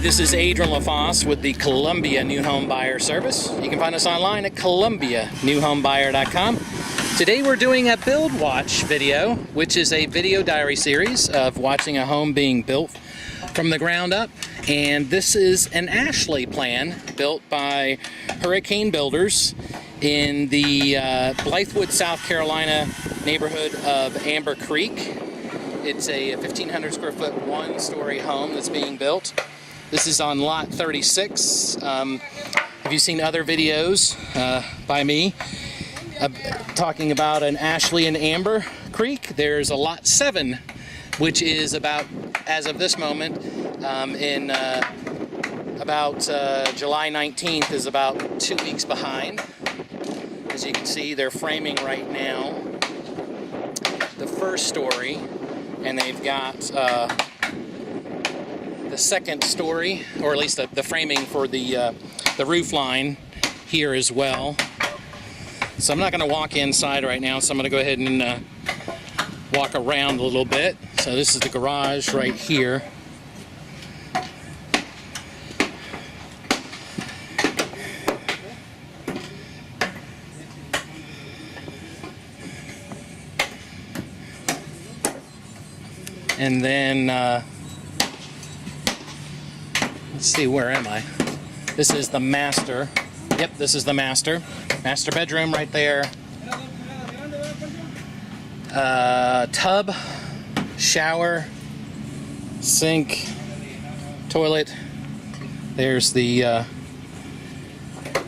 this is Adrian LaFosse with the Columbia New Home Buyer Service. You can find us online at columbianewhomebuyer.com. Today we're doing a BuildWatch video, which is a video diary series of watching a home being built from the ground up. And this is an Ashley plan built by Hurricane Builders in the Blythewood, South Carolina neighborhood of Amber Creek. It's a 1,500 square foot, one-story home that's being built. This is on lot 36. Have you seen other videos by me talking about an Ashley and Amber Creek? There's a lot 7, which is about, as of this moment, about July 19th, is about 2 weeks behind. As you can see, they're framing right now the first story, and they've got the second story, or at least the framing for the roof line here as well. So I'm not going to walk inside right now, so I'm going to go ahead and walk around a little bit. So this is the garage right here. And then, let's see, where am I? This is the master. Yep, this is the master. Master bedroom right there. Tub, shower, sink, toilet. There's the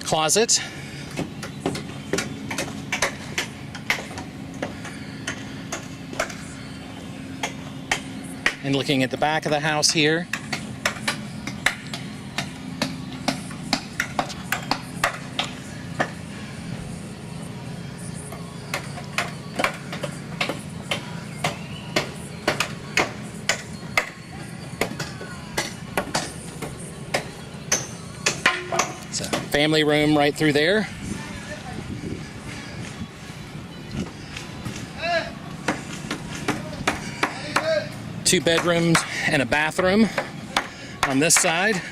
closet. And looking at the back of the house here, it's a family room right through there. Two bedrooms and a bathroom on this side.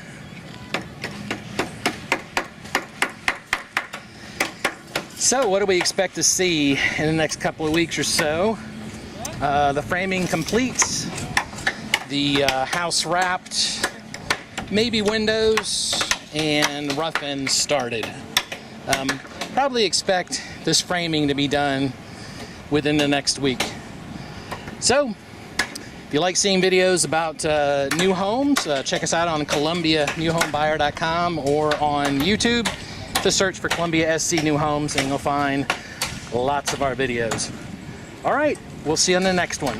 So what do we expect to see in the next couple of weeks or so? The framing completes, the house wrapped, maybe windows, and rough ends started. Probably expect this framing to be done within the next week. So if you like seeing videos about new homes, check us out on columbianewhomebuyer.com or on YouTube. Just search for Columbia SC New Homes and you'll find lots of our videos. All right, we'll see you on the next one.